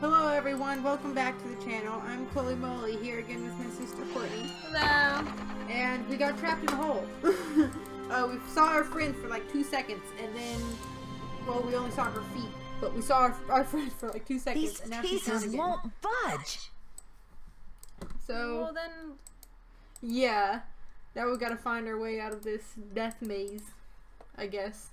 Hello everyone, welcome back to the channel. I'm ClolyMoly here again with my sister Courtney. Hello. And we got trapped in a hole. We saw our friend for like 2 seconds and then, well, we only saw her feet. But we saw our friend for like 2 seconds These and now she's gone pieces again. won't budge. So, Well then, yeah. Now we gotta find our way out of this death maze, I guess.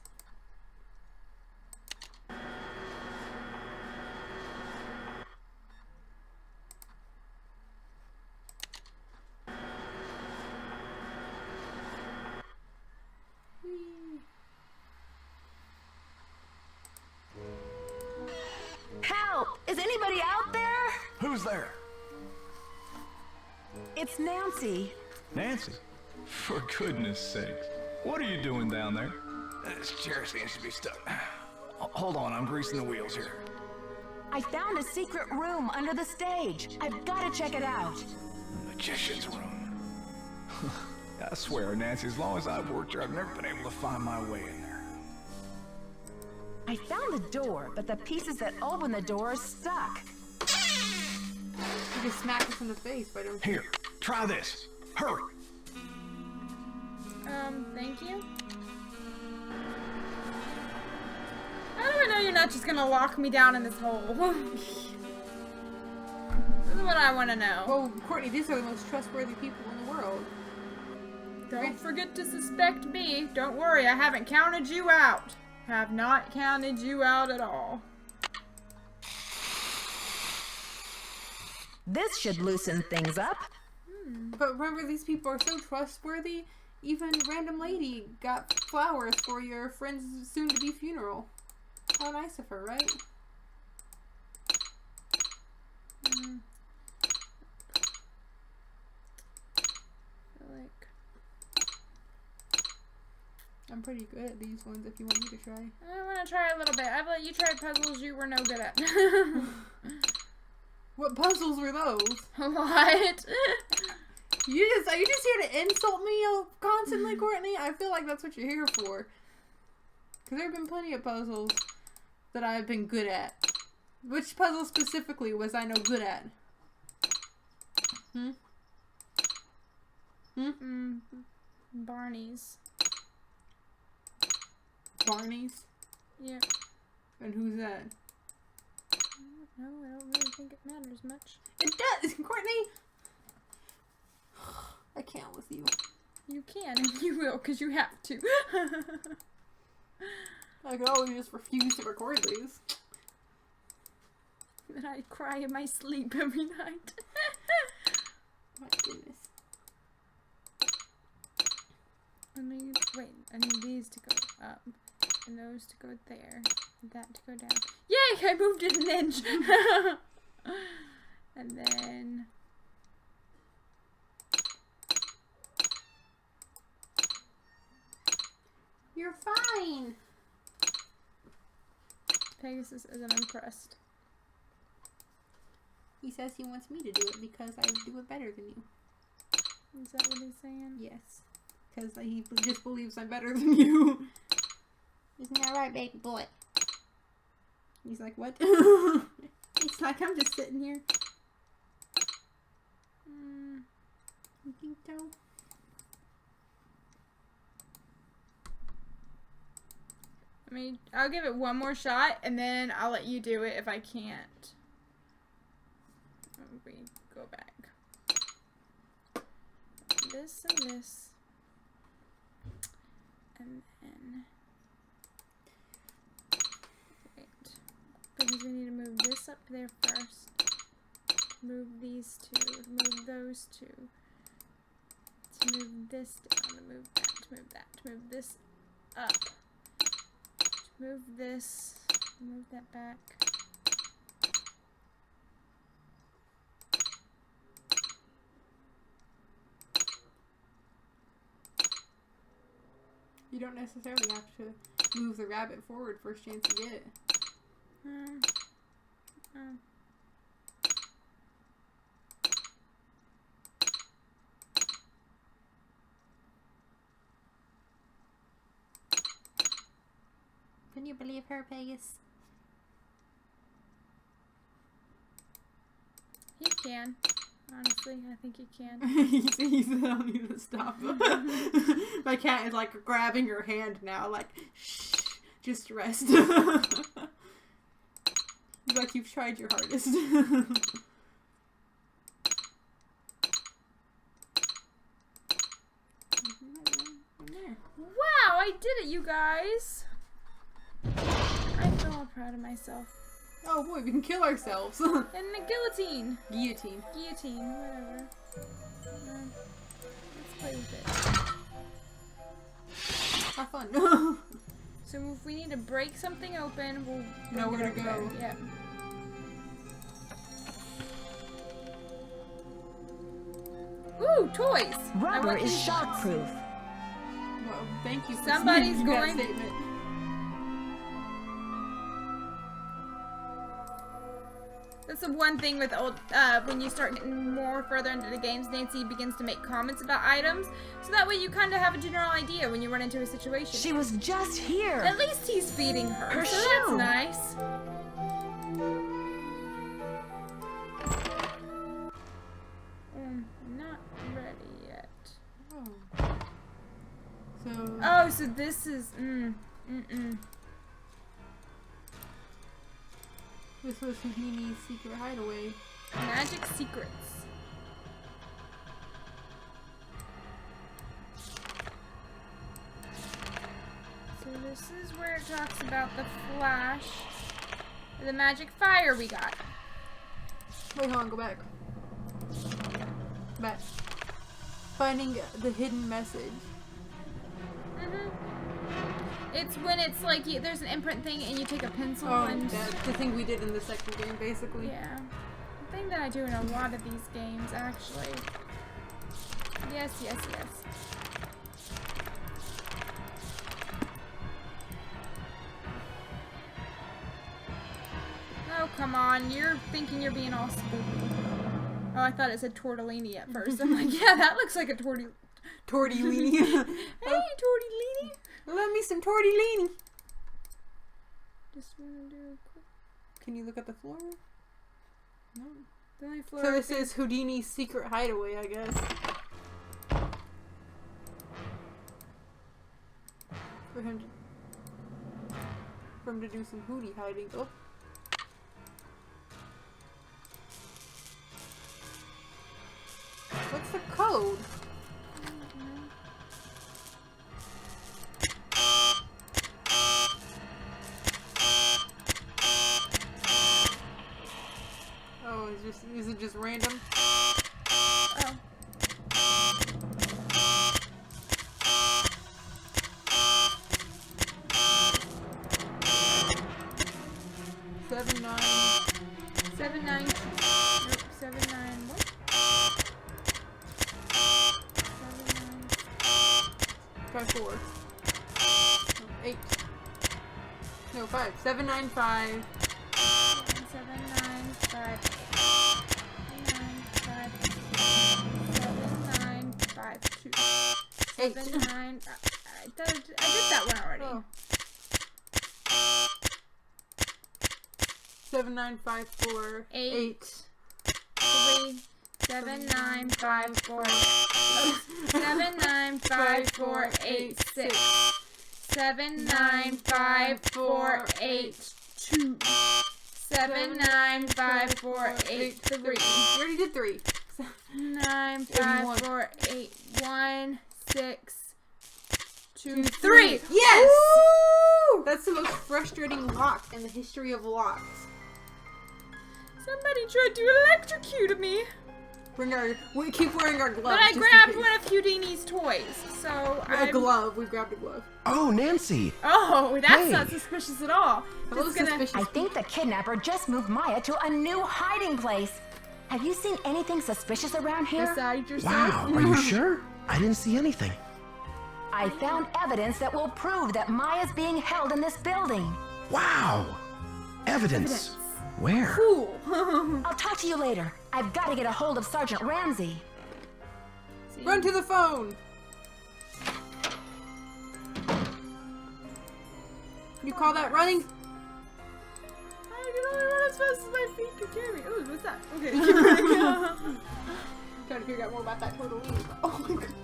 Help! Is anybody out there? Who's there? It's Nancy. Nancy? For goodness sakes. What are you doing down there? This chair seems to be stuck. Hold on, I'm greasing the wheels here. I found a secret room under the stage. I've got to check it out. Magician's room. I swear, Nancy, as long as I've worked here, I've never been able to find my way in there. I found the door, but the pieces that open the door are stuck. You just smacked us in the face, but I don't. Here, try this. Hurry. thank you. How do I know you're not just gonna lock me down in this hole? This is what I want to know. Oh, Courtney, these are the most trustworthy people in the world. Don't forget to suspect me. Don't worry, I haven't counted you out. Have not counted you out at all. This should loosen things up. But remember, these people are so trustworthy. Even random lady got flowers for your friend's soon-to-be funeral. How nice of her, right? I'm pretty good at these ones if you want me to try. I want to try a little bit. I've let you try puzzles you were no good at. What puzzles were those? What? Are you just here to insult me constantly, Courtney? I feel like that's what you're here for. Because there have been plenty of puzzles that I've been good at. Which puzzle specifically was I no good at? Barney's. Barney's? Yep. And who's that? No, I don't really think it matters much. It does, Courtney! I can't with you. You can and you will, because you have to. I could always just refuse to record these. And I cry in my sleep every night. My goodness. I need these to go up, and those to go there, and that to go down. Yay! I moved it an inch! And then... You're fine! Pegasus isn't impressed. He says he wants me to do it because I do it better than you. Is that what he's saying? Yes. Because he just believes I'm better than you. Isn't that right, baby boy? He's like, what? He's like, I'm just sitting here. You think so? I mean, I'll give it one more shot, and then I'll let you do it if I can't. We go back. This and this. And then... Wait. Because we need to move this up there first. Move these two. Move those two. To move this down. To move that. To move that. To move this up. Move this, move that back. You don't necessarily have to move the rabbit forward first chance you get. Can you believe her, Pegasus? can. Honestly, I think you can. He's telling you to stop. My cat is like grabbing your hand now, like, shh, just rest. He's like, you've tried your hardest. Wow, I did it, you guys. I feel all proud of myself. Oh boy, we can kill ourselves. And the guillotine. Guillotine. Guillotine, whatever. Let's play with it. Have fun. So if we need to break something open, we'll Know where to over go. there. Yeah. Ooh, toys! I Rubber want is these shockproof. Well, thank you for Somebody's making that going- statement. That's the one thing with old, when you start getting more further into the games, Nancy begins to make comments about items, so that way you kind of have a general idea when you run into a situation. She was just here. At least he's feeding her, Her so that's shoe. nice. Not ready yet. Oh. So. Oh, so this is, This was Houdini's secret hideaway. Magic secrets. So this is where it talks about the flash, the magic fire we got. Wait, hold on, go back. Back. Finding the hidden message. It's when it's like there's an imprint thing and you take a pencil Oh, and that's the thing we did in the second game, basically. yeah, the thing that I do in a lot of these games actually. Yes, yes, yes. Oh, come on. You're thinking you're being all spooky. Oh, I thought it said tortellini at first. I'm like, yeah, that looks like a tortellini. Tortellini. Hey, tortellini. Love me some tortellini. Just want to do a quick... Can you look at the floor? No. The only floor So I this think- is Houdini's secret hideaway, I guess. For him to do some Houdie hiding. Oh. What's the code? Oh, is it just random? Oh. 7-9. 7-9. Nope, 7-9. What? 5-4. No, 8. No, 5. 7-9-5. 7-9-5. 7-9-5. 8. 7-9. I did that one already. Oh. 7-9-5-4. 8. 3. 7-9-5-4. 7-9-5-4-8-6. 7-9-5-4-8-2. 7-9-5-4-8-3. We already did 3. 9-5-4-8-1-6-2-3. Yes! Woo! That's the most frustrating lock in the history of locks. Somebody tried to electrocute me. We keep wearing our gloves. But I just in grabbed case. one of Houdini's toys, so A glove. We grabbed a glove. Oh, Nancy. Oh, that's Hey. not suspicious at all. Hello, Just gonna... suspicious. I think the kidnapper just moved Maya to a new hiding place. Have you seen anything suspicious around here? Beside yourself. Wow, are you sure? I didn't see anything. I found evidence that will prove that Maya's being held in this building. Wow. Evidence. Where? Cool. I'll talk to you later. I've got to get a hold of Sergeant Ramsey. Run to the phone. You call that running? I can only run as fast as my feet can carry. Oh, what's that? Okay, keep running. Trying to figure out more about that turtle. Oh my god.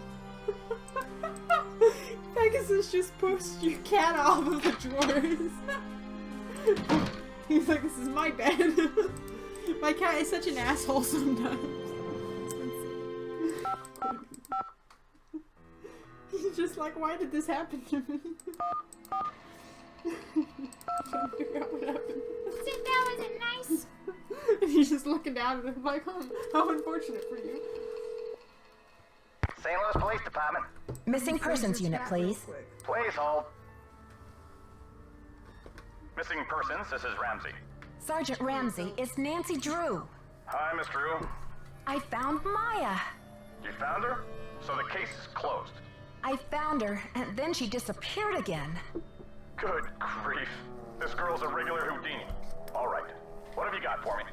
Pegasus just pushed your cat off of the drawers. He's like, this is my bed. My cat is such an asshole sometimes. He's just like, why did this happen to me? Trying to figure out what happened. Sit down, was it nice? And he's just looking down at him like, how unfortunate for you. St. Louis Police Department. Missing persons unit, please. Please hold. Missing persons, this is Ramsey. Sergeant Ramsey, it's Nancy Drew. Hi, Miss Drew. I found Maya. You found her? So the case is closed. I found her, and then she disappeared again. Good grief. This girl's a regular Houdini. All right. What have you got for me?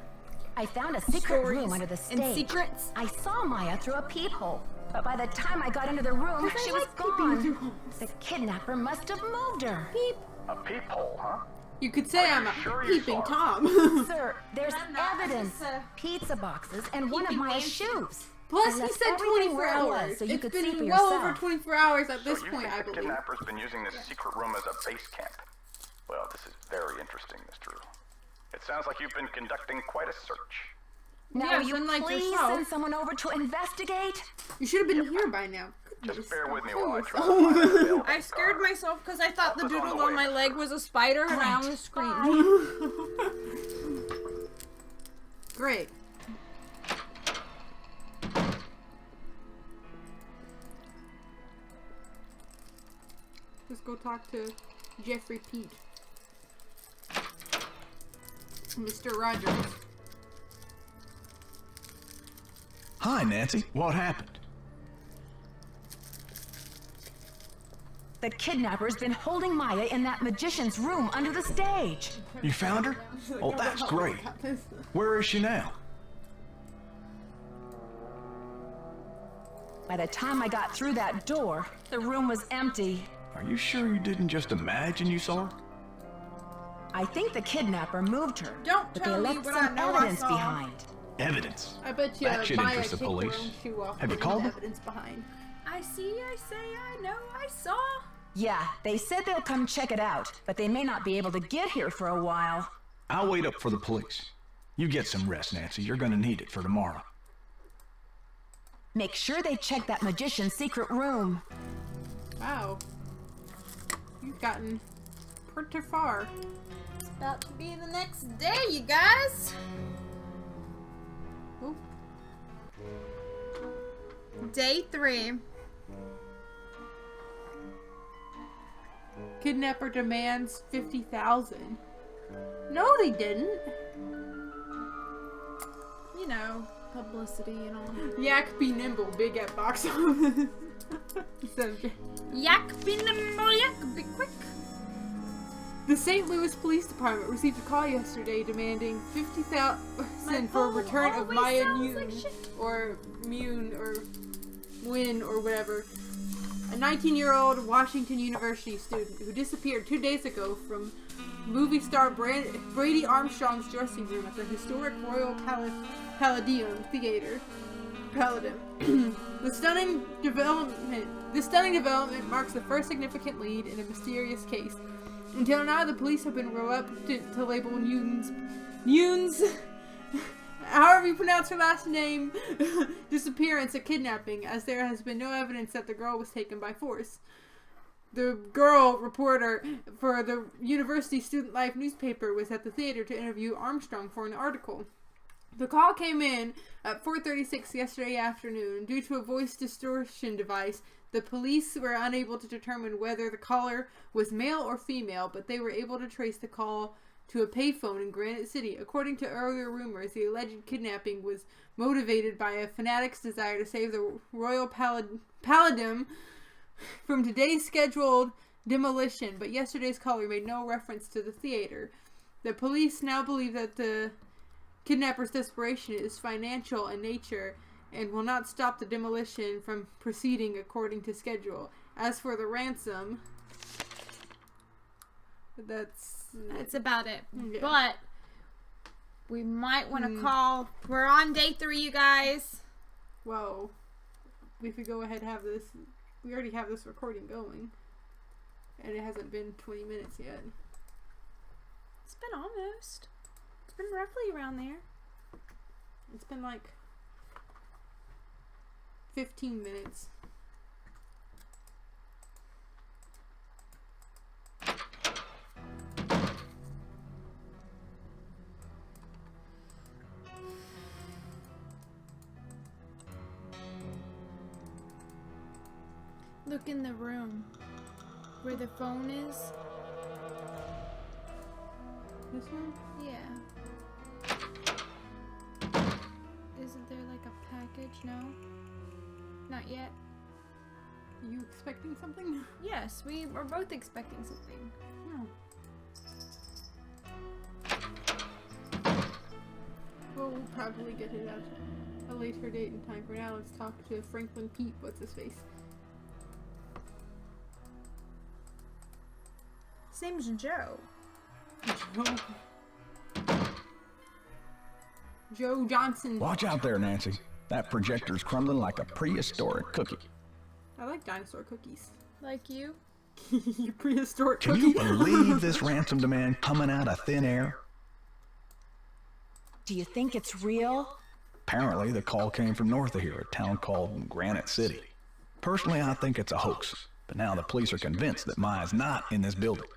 I found a secret room under the stage. And secrets? I saw Maya through a peephole, but by the time I got into the room, she was gone. The kidnapper must have moved her. Peep. A peephole, huh? You could say I'm a Sure you peeping saw Tom. Sir, there's I'm not. evidence. This is, Pizza boxes and one of peeping Maya's Nancy. shoes. Plus, I he left said everything 24 where it was, hours. so you It's could see for been well yourself. over 24 hours at this So you point, think I the believe. kidnapper's been using this secret room as a base camp? Well, this is very interesting, Miss Drew. It sounds like you've been conducting quite a search. Now, Yeah, will you unlike please yourself. send someone over to investigate? You should have been here by now. Just bear with me while I try Oh. to find an available I scared car. myself because I thought the Help is on doodle the on way. my leg was a spider and I Right. almost screamed. Great. Let's go talk to Jeffrey Pete. Mr. Rogers. Hi, Nancy. What happened? The kidnapper's been holding Maya in that magician's room under the stage. You found her? Oh, that's great. Where is she now? By the time I got through that door, the room was empty. Are you sure you didn't just imagine you saw her? I think the kidnapper moved her, Don't but tell they me left what some I know I evidence saw. behind. Evidence. I bet you That should Maya interest the kicked her police. own shoe off Have you with called them? evidence behind. I see, I say, I know, I saw. Yeah, they said they'll come check it out, but they may not be able to get here for a while. I'll wait up for the police. You get some rest, Nancy. You're gonna need it for tomorrow. Make sure they check that magician's secret room. Wow. You've gotten pretty far. It's about to be the next day, you guys. Oop. Day 3. Kidnapper demands 50,000. No, they didn't. You know, publicity and all. Yak be nimble, big at box office. So, Yak be nimble, yak be quick. the St. Louis Police Department received a call yesterday demanding 50,000 for a return of always Maya sounds like Mune, shit. or Mune, or Win, or whatever. A 19-year-old Washington University student who disappeared 2 days ago from movie star Brady Armstrong's dressing room at the historic Royal Palladium Theater. This stunning development marks the first significant lead in a mysterious case. Until now, the police have been reluctant to label Mune's however you pronounce her last name, disappearance a kidnapping, as there has been no evidence that the girl was taken by force. The girl reporter for the University Student Life newspaper was at the theater to interview Armstrong for an article. The call came in at 4:36 yesterday afternoon. Due to a voice distortion device, the police were unable to determine whether the caller was male or female, but they were able to trace the call to a payphone in Granite City. According to earlier rumors, the alleged kidnapping was motivated by a fanatic's desire to save the Royal Palladium from today's scheduled demolition, but yesterday's caller made no reference to the theater. The police now believe that the kidnapper's desperation is financial in nature and will not stop the demolition from proceeding according to schedule. As for the ransom, That's about it. Yeah. But We might want to call. We're on day 3, you guys. Whoa. We could go ahead and have this. We already have this recording going. And it hasn't been 20 minutes yet. It's been almost. It's been roughly around there. It's been like 15 minutes. Look in the room where the phone is. This one? Yeah. Isn't there like a package? No? Not yet? Are you expecting something? Yes, we were both expecting something. No. Well, we'll probably get it at a later date and time. For now, let's talk to Franklin Pete. What's his face? His name's Joe. Joe Johnson. Watch out there, Nancy. That projector's crumbling like a prehistoric cookie. I like dinosaur cookies. Like you? You prehistoric Can cookie. you believe this ransom demand coming out of thin air? Do you think it's real? Apparently, the call came from north of here, a town called Granite City. Personally, I think it's a hoax, but now the police are convinced that Maya's not in this building.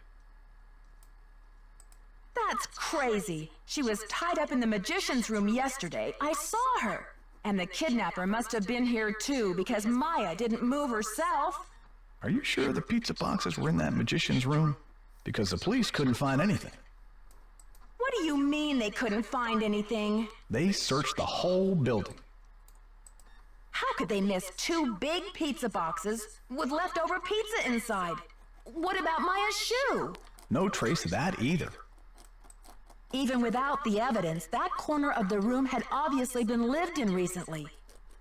That's crazy. She was tied up in the magician's room yesterday. I saw her. And the kidnapper must have been here too because Maya didn't move herself. Are you sure the pizza boxes were in that magician's room? Because the police couldn't find anything. What do you mean they couldn't find anything? They searched the whole building. How could they miss 2 big pizza boxes with leftover pizza inside? What about Maya's shoe? No trace of that either. Even without the evidence, that corner of the room had obviously been lived in recently.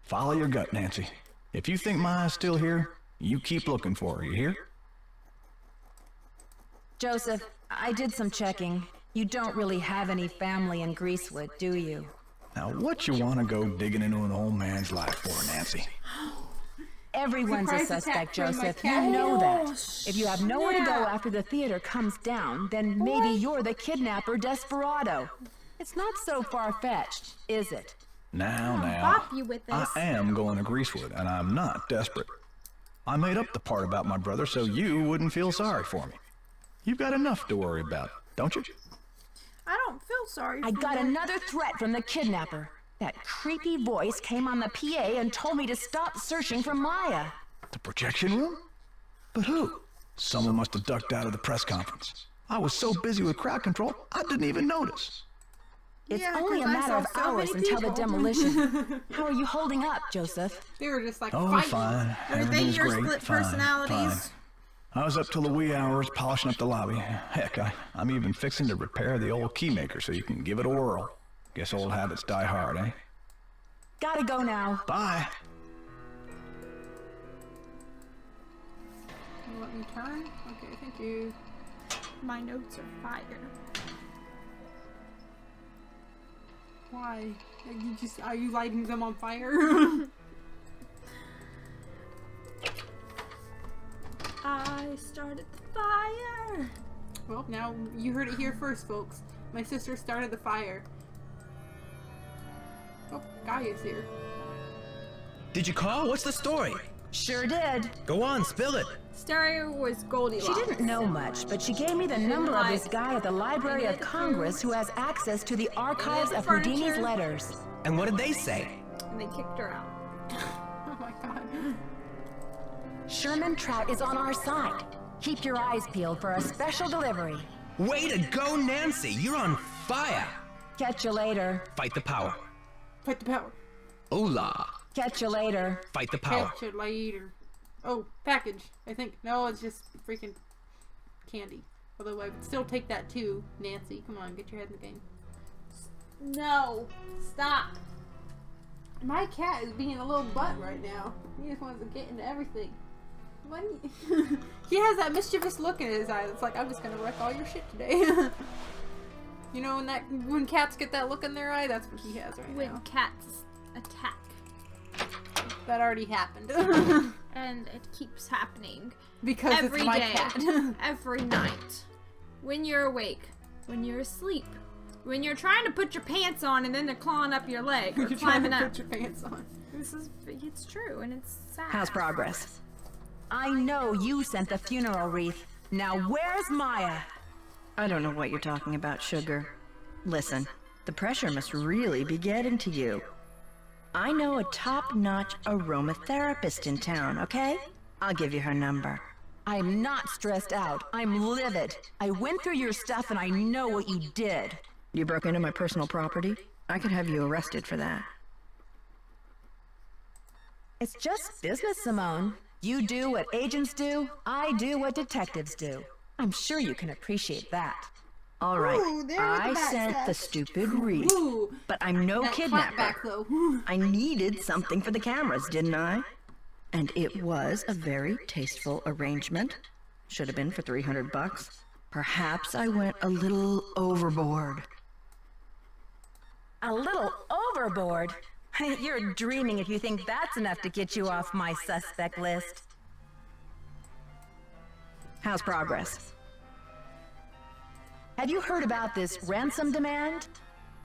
Follow your gut, Nancy. If you think Maya's still here, you keep looking for her, you hear? Joseph, I did some checking. You don't really have any family in Greasewood, do you? Now, what you want to go digging into an old man's life for, Nancy? Everyone's a Surprise suspect, attack from my Joseph. You cat. know that. Oh, If you have nowhere to go snap. after the theater comes down, then maybe you're the kidnapper desperado. It's not so far-fetched, is it? Now, Bop you with I this. am going to Greasewood, and I'm not desperate. I made up the part about my brother so you wouldn't feel sorry for me. You've got enough to worry about, don't you? I don't feel sorry for I got you. another threat from the kidnapper. That creepy voice came on the PA and told me to stop searching for Maya. The projection room? But who? Someone must have ducked out of the press conference. I was so busy with crowd control, I didn't even notice. It's Yeah, only a 'cause I matter saw of so hours many until the people. demolition. How are you holding up, Joseph? They were just like Oh, fighting. fine. Were they Everything's your great. split Fine, personalities? fine. I was up till the wee hours polishing up the lobby. Heck, I'm even fixing to repair the old keymaker so you can give it a whirl. Guess old habits die hard, eh? Gotta go now. Bye. You let me turn? Okay, thank you. My notes are fire. Why? Are you lighting them on fire? I started the fire. Well, now you heard it here first, folks. My sister started the fire. Oh, Guy is here. Did you call? What's the story? Sure did. Go on, spill it. Stereo was Goldilocks. She didn't know much, but she gave me the number of this guy at the Library of Congress who has access to the archives of Houdini's letters. And what did they say? And they kicked her out. Oh my god. Sherman Trout is on our side. Keep your eyes peeled for a special delivery. Way to go, Nancy. You're on fire. Catch you later. Fight the power. Fight the power. Hola. Catch you later. Fight the power. Catch it later. Oh, package. I think. No, it's just freaking candy. Although I would still take that too, Nancy. Come on, get your head in the game. No. Stop. My cat is being a little butt right now. He just wants to get into everything. What? He has that mischievous look in his eyes. It's like, I'm just gonna wreck all your shit today. You know when cats get that look in their eye, that's what he has right When now. cats attack. That already happened. And it keeps happening. Because Every it's my day. cat. Every night. When you're awake. When you're asleep. When you're trying to put your pants on and then they're clawing up your leg. Or You're trying climbing to up. put your pants on. It's true and it's sad. How's progress? I know you sent the funeral wreath. Now where's Maya? I don't know what you're talking about, Sugar. Listen, the pressure must really be getting to you. I know a top-notch aromatherapist in town, okay? I'll give you her number. I'm not stressed out. I'm livid. I went through your stuff and I know what you did. You broke into my personal property? I could have you arrested for that. It's just business, Simone. You do what agents do, I do what detectives do. I'm sure you can appreciate that. All right, Ooh, there with the I back sent stuff. the stupid wreath, Ooh, but I'm no that kidnapper. clapback though. I needed something for the cameras, didn't I? And it was a very tasteful arrangement. Should have been for $300. Perhaps I went a little overboard. A little overboard? You're dreaming if you think that's enough to get you off my suspect list. How's progress? Have you heard about this ransom demand?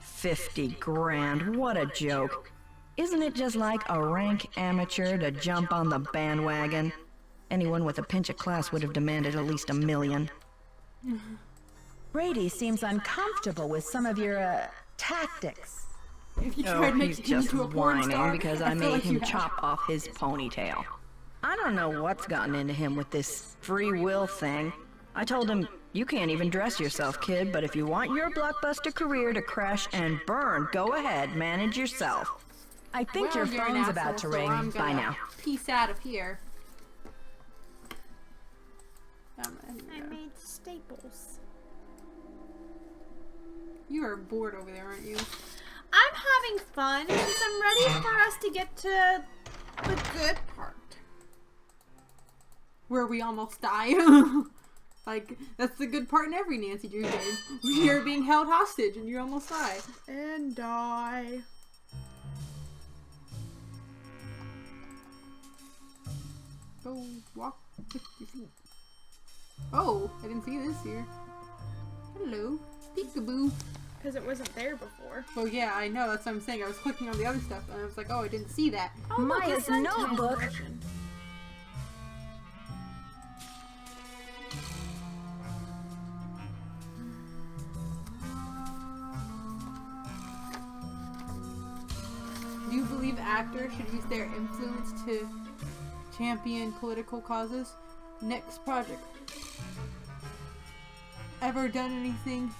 50 grand, what a joke. Isn't it just like a rank amateur to jump on the bandwagon? Anyone with a pinch of class would have demanded at least $1 million. Brady seems uncomfortable with some of your, tactics. If you Oh, tried he's making him just into a porn whining star, because I feel made like you him have. chop off his ponytail. I don't know what's gotten into him with this free will thing. I told him, you can't even dress yourself, kid, but if you want your blockbuster career to crash and burn, go ahead, manage yourself. I think Well, your you're an phone's asshole, about to so ring. I'm Bye gonna now. Peace out of here. I made staples. You are bored over there, aren't you? I'm having fun because I'm ready for us to get to The good part. Where we almost die. Like, that's the good part in every Nancy Drew game. You're being held hostage and you almost die. and die. Go walk with your feet. Oh, I didn't see this here. Hello. Peekaboo. Because it wasn't there before. Well, yeah, I know. That's what I'm saying. I was clicking on the other stuff and I was like, oh, I didn't see that. Oh, look, Maya's a sun notebook. transmission. Do you believe actors should use their influence to champion political causes? Next project. Ever done anything?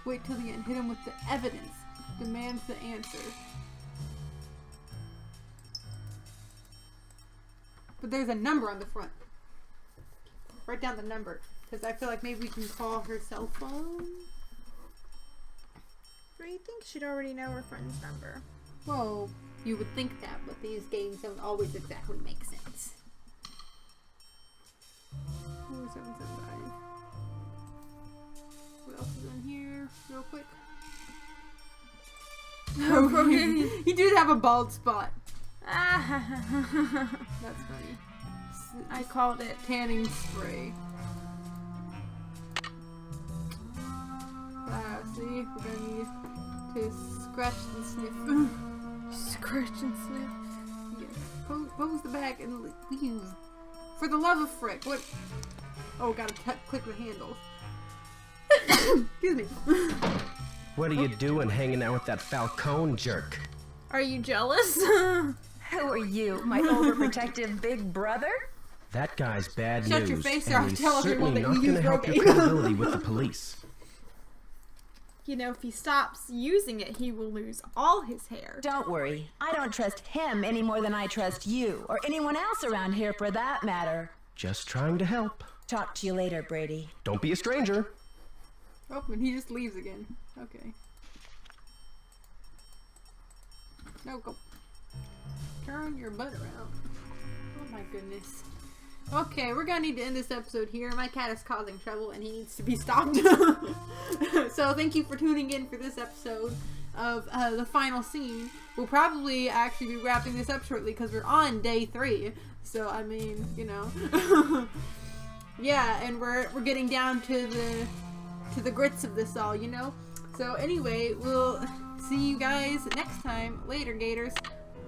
Wait till the end. Hit him with the evidence. Demands the answer. But there's a number on the front. Write down the number. Because I feel like maybe we can call her cell phone. Well, you think she'd already know her friend's number. Well, you would think that, but these games don't always exactly make sense. 4779. What else is in here, real quick? Oh, he did have a bald spot. That's funny. I called it. Tanning spray. See, we're gonna need to scratch and sniff. Scratch and sniff. Yes. Pose the bag and leave. For the love of frick, what? Oh, gotta click the handles. Excuse me. What are you doing hanging out with that Falcone jerk? Are you jealous? Who are you, my overprotective big brother? That guy's bad Shut news, your face, or and I'll he's tell everyone certainly that not you going to use help your Rogaine. credibility with the police. You know, if he stops using it, he will lose all his hair. Don't worry. I don't trust him any more than I trust you, or anyone else around here for that matter. Just trying to help. Talk to you later, Brady. Don't be a stranger. Oh, and he just leaves again. Okay. No, go. Turn your butt around. Oh my goodness. Okay, we're gonna need to end this episode here. My cat is causing trouble and he needs to be stopped. So thank you for tuning in for this episode of the final scene. We'll probably actually be wrapping this up shortly because we're on day 3. So I mean, you know. Yeah, and we're getting down to the grits of this all, you know. So anyway, we'll see you guys next time. Later, Gators.